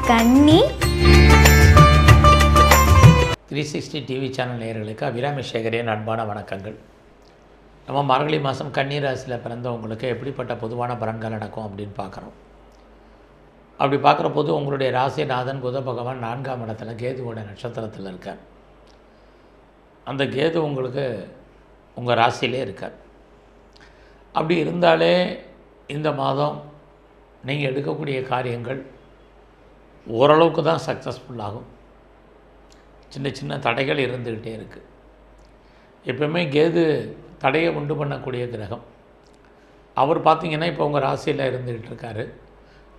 கன்னி 360 TV channel நேயர்களுக்கு அபிராமி சேகரின் அன்பான வணக்கங்கள். நம்ம மார்கழி மாதம் கன்னி ராசியில் பிறந்தவங்களுக்கு எப்படிப்பட்ட பொதுவான பலன்கள் நடக்கும் அப்படின்னு பார்க்குறோம். அப்படி பார்க்குற போது உங்களுடைய ராசிநாதன் புத பகவான் 4ஆம் இடத்துல கேதுவோட நட்சத்திரத்தில் இருக்கார். அந்த கேது உங்களுக்கு உங்கள் ராசியிலே இருக்கார். அப்படி இருந்தாலே இந்த மாதம் நீங்கள் எடுக்கக்கூடிய காரியங்கள் ஓரளவுக்கு தான் சக்ஸஸ்ஃபுல்லாகும். சின்ன சின்ன தடைகள் இருந்துக்கிட்டே இருக்குது. எப்பவுமே கேது தடையை உண்டு பண்ணக்கூடிய கிரகம். அவர் பார்த்திங்கன்னா இப்போ உங்கள் ராசியில் இருந்துக்கிட்டு இருக்கார்.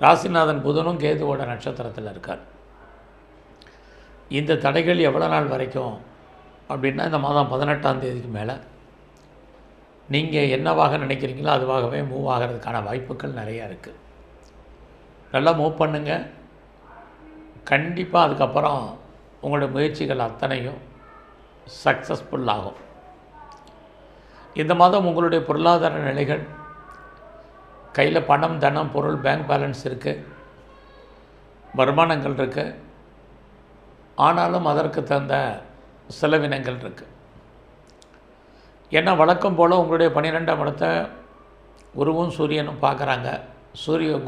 ராசிநாதன் புதனும் கேதுவோட நட்சத்திரத்தில் இருக்கார். இந்த தடைகள் எவ்வளோ நாள் வரைக்கும் அப்படின்னா இந்த மாதம் 18ஆம் தேதிக்கு மேலே நீங்கள் என்னவாக நினைக்கிறீங்களோ அதுவாகவே மூவ் ஆகிறதுக்கான வாய்ப்புகள் நிறையா இருக்குது. நல்லா மூவ் பண்ணுங்கள். கண்டிப்பாக அதுக்கப்புறம் உங்களோட முயற்சிகள் அத்தனையும் சக்ஸஸ்ஃபுல் ஆகும். இந்த மாதம் உங்களுடைய பொருளாதார நிலைகள் கையில் பணம், தனம், பொருள், பேங்க் பேலன்ஸ் இருக்குது, வருமானங்கள் இருக்குது. ஆனாலும் அதற்கு தகுந்த செலவினங்கள் இருக்குது. ஏன்னா வழக்கம் போல் உங்களுடைய 12ஆம் இடத்தை குருவும் சூரியனும் பார்க்குறாங்க.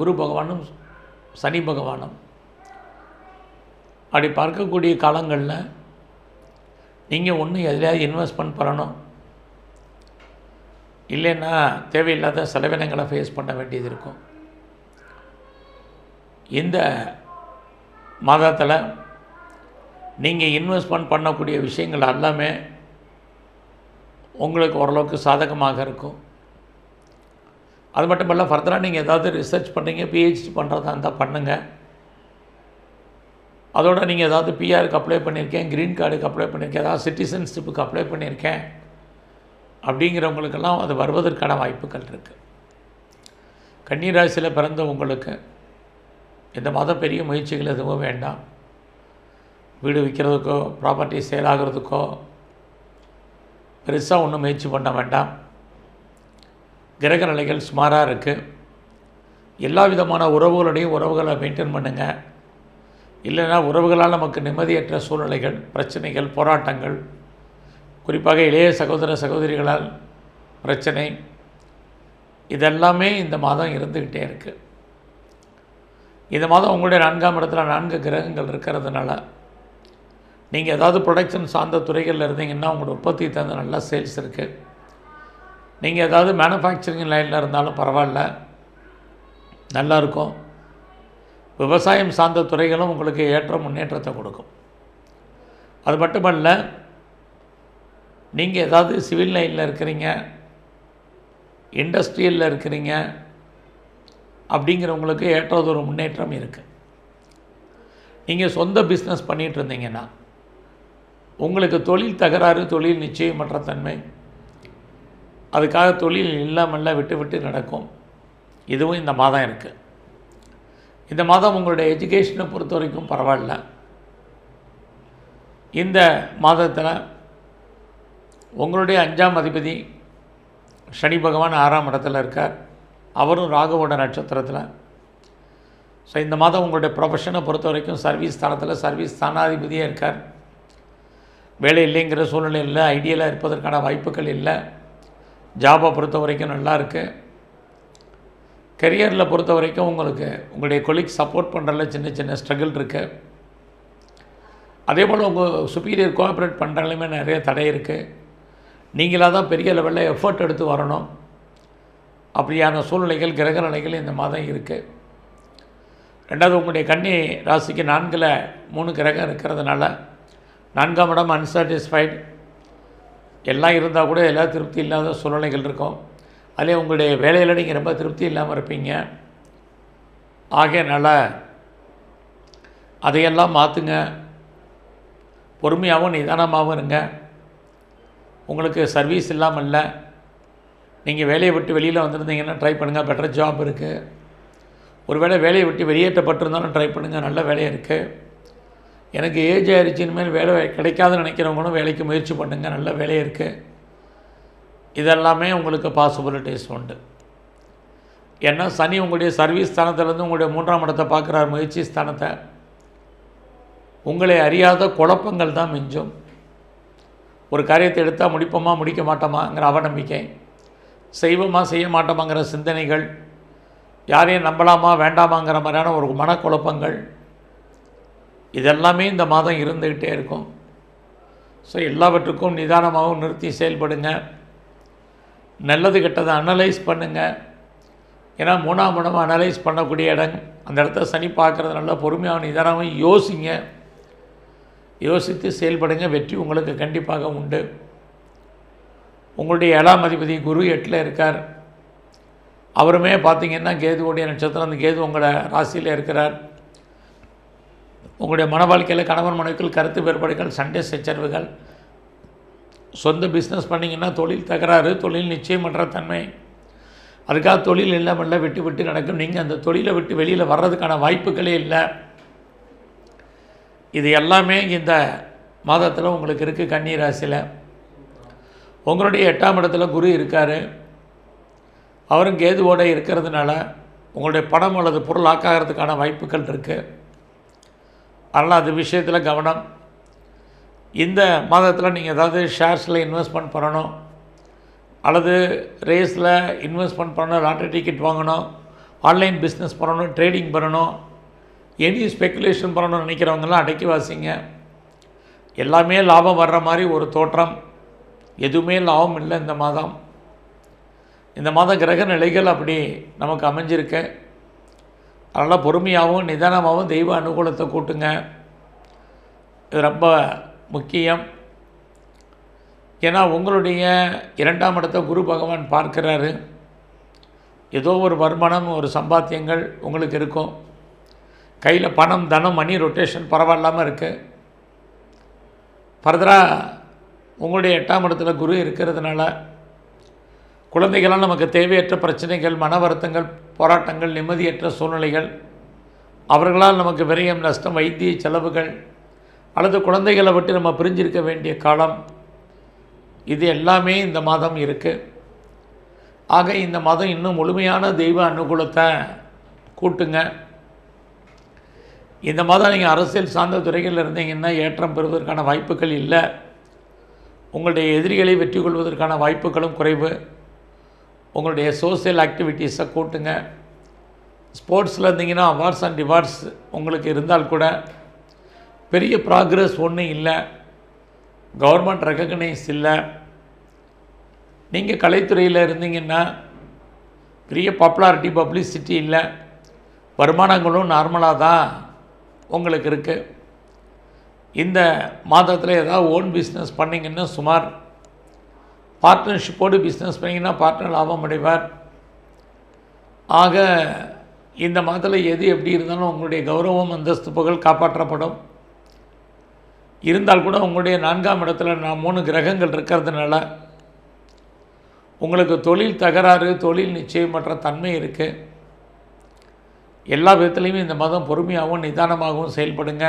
குரு பகவானும் சனி பகவானும். அப்படி பார்க்கக்கூடிய காலங்களில் நீங்கள் ஒன்று எதிலையாவது இன்வெஸ்ட்மெண்ட் பண்ணணும், இல்லைன்னா தேவையில்லாத செலவினங்களை ஃபேஸ் பண்ண வேண்டியது இருக்கும். இந்த மாதத்தில் நீங்கள் இன்வெஸ்ட்மெண்ட் பண்ணக்கூடிய விஷயங்கள் எல்லாமே உங்களுக்கு ஓரளவுக்கு சாதகமாக இருக்கும். அது மட்டும் இல்லை, ஃபர்தராக நீங்கள் ஏதாவது ரிசர்ச் பண்ணுறீங்க, பிஹெச்டி பண்ணுறதா இருந்தால் பண்ணுங்கள். அதோடு நீங்கள் ஏதாவது பிஆருக்கு அப்ளை பண்ணியிருக்கேன், க்ரீன் கார்டுக்கு அப்ளை பண்ணியிருக்கேன், ஏதாவது சிட்டிசன்ஷிப்புக்கு அப்ளை பண்ணியிருக்கேன் அப்படிங்கிறவங்களுக்கெல்லாம் அது வருவதற்கான வாய்ப்புகள் இருக்குது. கன்னி ராசியில் பிறந்த உங்களுக்கு இந்த மாதம் பெரிய முயற்சிகள் எதுவும் வேண்டாம். வீடு விற்கிறதுக்கோ ப்ராப்பர்ட்டி சேல் ஆகிறதுக்கோ பெருசாக ஒன்றும் முயற்சி பண்ண வேண்டாம். கிரக நிலைகள் சுமாராக இருக்குது. எல்லா விதமான உறவுகளை மெயின்டைன் பண்ணுங்கள். இல்லைன்னா உறவுகளால் நமக்கு நிம்மதியற்ற சூழ்நிலைகள், பிரச்சனைகள், போராட்டங்கள், குறிப்பாக இளைய சகோதர சகோதரிகளால் பிரச்சனை, இதெல்லாமே இந்த மாதம் இருந்துக்கிட்டே இருக்குது. இந்த மாதம் உங்களுடைய 4ஆம் இடத்துல 4 கிரகங்கள் இருக்கிறதுனால நீங்கள் ஏதாவது ப்ரொடக்ஷன் சார்ந்த துறைகளில் இருந்தீங்கன்னா உங்களோட உற்பத்தி தகுந்த நல்ல சேல்ஸ் இருக்குது. நீங்கள் ஏதாவது மேனுஃபேக்சரிங் லைனில் இருந்தாலும் பரவாயில்ல, நல்லாயிருக்கும். விவசாயம் சார்ந்த துறைகளும் உங்களுக்கு ஏற்ற முன்னேற்றத்தை கொடுக்கும். அது மட்டுமல்ல, நீங்கள் ஏதாவது சிவில் லைனில் இருக்கிறீங்க, இண்டஸ்ட்ரியலில் இருக்கிறீங்க அப்படிங்கிறவங்களுக்கு ஏற்றதொரு முன்னேற்றம் இருக்குது. நீங்கள் சொந்த பிஸ்னஸ் பண்ணிகிட்டு இருந்தீங்கன்னா உங்களுக்கு தொழில் தகராறு, தொழில் நிச்சயமற்ற தன்மை, அதுக்காக தொழில் இல்லாமல் விட்டு நடக்கும். இதுவும் இந்த மாதம் இருக்குது. இந்த மாதம் உங்களுடைய எஜுகேஷனை பொறுத்த வரைக்கும் பரவாயில்ல. இந்த மாதத்தில் உங்களுடைய 5ஆம் அதிபதி சனி பகவான் 6ஆம் இடத்துல இருக்கார். அவரும் ராகுவோட நட்சத்திரத்தில். ஸோ இந்த மாதம் உங்களுடைய ப்ரொஃபஷனை பொறுத்த வரைக்கும் சர்வீஸ் ஸ்தானத்தில் சர்வீஸ் ஸ்தானாதிபதியே இருக்கார். வேலை இல்லைங்கிற சூழ்நிலை இல்லை, ஐடியலாக இருப்பதற்கான வாய்ப்புகள் இல்லை. ஜாபை பொறுத்த வரைக்கும் நல்லா இருக்குது. கெரியரில் பொறுத்த வரைக்கும் உங்களுக்கு உங்களுடைய கொலீக் சப்போர்ட் பண்ணுறதுல சின்ன சின்ன ஸ்ட்ரகிள் இருக்குது. அதே போல் உங்கள் சுப்பீரியர் கோஆப்ரேட் பண்ணுறதுலையுமே நிறைய தடை இருக்குது. நீங்களாக தான் பெரிய லெவலில் எஃபர்ட் எடுத்து வரணும். அப்படியான சூழ்நிலைகள், கிரக நிலைகள் இந்த மாதம் இருக்குது. ரெண்டாவது, உங்களுடைய கன்னி ராசிக்கு 4ல் 3 கிரகம் இருக்கிறதுனால 4ஆம் இடம் அன்சாட்டிஸ்ஃபைடு எல்லாம் இருந்தால் கூட எல்லா திருப்தி இல்லாத சூழ்நிலைகள் இருக்கும். அதிலே உங்களுடைய வேலையில் நீங்கள் ரொம்ப திருப்தி இல்லாமல் இருப்பீங்க. ஆகையனால அதையெல்லாம் மாற்றுங்க. பொறுமையாகவும் நிதானமாகவும் இருங்க. உங்களுக்கு சர்வீஸ் இல்லாமல் இல்லை. நீங்கள் வேலையை விட்டு வெளியில் வந்திருந்தீங்கன்னா ட்ரை பண்ணுங்கள், பெட்டர் ஜாப் இருக்குது. ஒருவேளை வேலையை விட்டு வெளியேற்றப்பட்டிருந்தாலும் ட்ரை பண்ணுங்கள், நல்ல வேலை இருக்குது. எனக்கு ஏஜ் ஆயிடுச்சின்னு மேல் வேலை கிடைக்காதுன்னு நினைக்கிறவங்களும் வேலைக்கு முயற்சி பண்ணுங்கள், நல்ல வேலை இருக்குது. இதெல்லாமே உங்களுக்கு பாசிபிலிட்டிஸ் உண்டு. ஏன்னா சனி உங்களுடைய சர்வீஸ் ஸ்தானத்திலேருந்து உங்களுடைய 3ஆம் இடத்தை பார்க்குறார், முயற்சி ஸ்தானத்தை. உங்களை அறியாத குழப்பங்கள் தான் மிஞ்சும். ஒரு காரியத்தை எடுத்தால் முடிப்போமா முடிக்க மாட்டோமாங்கிற அவநம்பிக்கை, செய்வோமா செய்ய மாட்டோமாங்கிற சிந்தனைகள், யாரையும் நம்பலாமா வேண்டாமாங்கிற மாதிரியான ஒரு மனக்குழப்பங்கள், இதெல்லாமே இந்த மாதம் இருந்துக்கிட்டே இருக்கும். ஸோ எல்லாவற்றுக்கும் நிதானமாகவும் நிறுத்தி செயல்படுங்க. நல்லது கெட்டதை அனலைஸ் பண்ணுங்கள். ஏன்னா 3ஆம் இடம் அனலைஸ் பண்ணக்கூடிய இடம். அந்த இடத்த சனி பார்க்குறதுனால பொறுமையாக நிதானமாக யோசிங்க. யோசித்து செயல்படுங்க. வெற்றி உங்களுக்கு கண்டிப்பாக உண்டு. உங்களுடைய 7ஆம் அதிபதி குரு 8ல் இருக்கார். அவருமே பார்த்திங்கன்னா கேதுவோடைய நட்சத்திரம். அந்த கேது உங்களோட ராசியில் இருக்கிறார். உங்களுடைய மன வாழ்க்கையில் கணவன் மனைவிக்குள் கருத்து வேறுபாடுகள், சண்டை சச்சரவுகள், சொந்த பிஸ்னஸ் பண்ணிங்கன்னா தொழில் தகராறு, தொழில் நிச்சயமற்ற தன்மை, அதுக்காக தொழில் இல்லாமல் விட்டு விட்டு நடக்கும். நீங்கள் அந்த தொழிலை விட்டு வெளியில் வர்றதுக்கான வாய்ப்புகளே இல்லை. இது எல்லாமே இந்த மாதத்தில் உங்களுக்கு இருக்குது. கன்னி ராசியில் உங்களுடைய 8ஆம் இடத்துல குரு இருக்கார். அவரும் கேதுவோடு இருக்கிறதுனால உங்களுடைய பணம் அல்லது பொருள் ஆக்காகிறதுக்கான வாய்ப்புகள் இருக்குது. அதனால் அது விஷயத்தில் கவனம். இந்த மாதத்தில் நீங்கள் ஏதாவது ஷேர்ஸில் இன்வெஸ்ட்மெண்ட் பண்ணணும், அல்லது ரேஸில் இன்வெஸ்ட்மெண்ட் பண்ணணும், லாட்ரி டிக்கெட் வாங்கணும், ஆன்லைன் பிஸ்னஸ் பண்ணணும், ட்ரேடிங் பண்ணணும், எனி ஸ்பெக்குலேஷன் பண்ணணும்னு நினைக்கிறவங்களாம் அடக்கி வாசிங்க. எல்லாமே லாபம் வர்ற மாதிரி ஒரு தோற்றம். எதுவுமே லாபம் இல்லை இந்த மாதம். இந்த மாதம் கிரக நிலைகள் அப்படி நமக்கு அமைஞ்சிருக்கு. அதனால் பொறுமையாகவும் நிதானமாகவும் தெய்வ அனுகூலத்தை கூட்டுங்க. இது ரொம்ப முக்கியம். ஏன்னா உங்களுடைய 2ஆம் இடத்தை குரு பகவான் பார்க்குறாரு. ஏதோ ஒரு வருமானம், ஒரு சம்பாத்தியங்கள் உங்களுக்கு இருக்கும். கையில் பணம், தனம், மணி ரொட்டேஷன் பரவாயில்லாமல் இருக்குது. ஃபர்தராக உங்களுடைய 8ஆம் இடத்துல குரு இருக்கிறதுனால குழந்தைகளால் நமக்கு தேவையற்ற பிரச்சனைகள், மன வருத்தங்கள், போராட்டங்கள், நிம்மதியற்ற சூழ்நிலைகள், அவர்களால் நமக்கு விரயம், நஷ்டம், வைத்திய செலவுகள், அல்லது குழந்தைகளை விட்டு நம்ம பிரிஞ்சிருக்க வேண்டிய காலம், இது எல்லாமே இந்த மாதம் இருக்குது. ஆக இந்த மாதம் இன்னும் முழுமையான தெய்வ அனுகூலத்தை கூட்டுங்க. இந்த மாதம் நீங்கள் அரசியல் சார்ந்த துறைகளில் இருந்தீங்கன்னா ஏற்றம் பெறுவதற்கான வாய்ப்புகள் இல்லை. உங்களுடைய எதிரிகளை வெற்றி கொள்வதற்கான வாய்ப்புகளும் குறைவு. உங்களுடைய சோசியல் ஆக்டிவிட்டீஸை கூட்டுங்க. ஸ்போர்ட்ஸில் இருந்தீங்கன்னா அவார்ட்ஸ் அண்ட் ரிவார்ட்ஸ் உங்களுக்கு இருந்தால் கூட பெரிய ப்ராக்ரஸ் ஒன்றும் இல்லை. கவர்மெண்ட் ரெக்கக்னைஸ் இல்லை. நீங்கள் கலைத்துறையில் இருந்தீங்கன்னா பெரிய பாப்புலாரிட்டி, பப்ளிசிட்டி இல்லை. வருமானங்களும் நார்மலாக தான் உங்களுக்கு இருக்குது. இந்த மாதத்தில் ஏதாவது ஓன் பிஸ்னஸ் பண்ணிங்கன்னா சுமார், பார்ட்னர்ஷிப்போடு பிஸ்னஸ் பண்ணிங்கன்னா பார்ட்னர் லாபம் அடைவார். ஆக இந்த மாதத்தில் எது எப்படி இருந்தாலும் உங்களுடைய கௌரவம், அந்தஸ்து, புகழ் காப்பாற்றப்படும். இருந்தால் கூட உங்களுடைய 4ஆம் இடத்துல 3 கிரகங்கள் இருக்கிறதுனால உங்களுக்கு தொழில் தகராறு, தொழில் நிச்சயமற்ற தன்மை இருக்குது. எல்லா விதத்துலேயுமே இந்த மாதம் பொறுமையாகவும் நிதானமாகவும் செயல்படுங்க.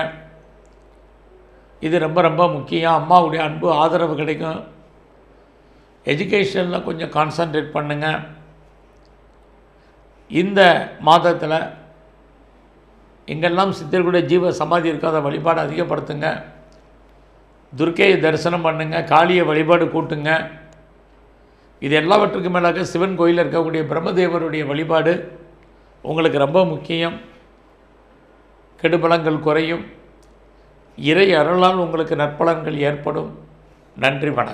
இது ரொம்ப ரொம்ப முக்கியம். அம்மாவுடைய அன்பு, ஆதரவு கிடைக்கும். எஜுகேஷனில் கொஞ்சம் கான்சன்ட்ரேட் பண்ணுங்கள். இந்த மாதத்தில் எங்கெல்லாம் சித்தர்களுடைய ஜீவ சமாதி இருக்கோ அதை வழிபாடு அதிகப்படுத்துங்க. துர்க்கையை தரிசனம் பண்ணுங்கள். காளியை வழிபாடு கூட்டுங்க. இது எல்லாவற்றுக்கும் மேலாக சிவன் கோயிலில் இருக்கக்கூடிய பிரம்மதேவருடைய வழிபாடு உங்களுக்கு ரொம்ப முக்கியம். கெடுபலங்கள் குறையும். இறை அருளால் உங்களுக்கு நற்பலன்கள் ஏற்படும். நன்றி, வணக்கம்.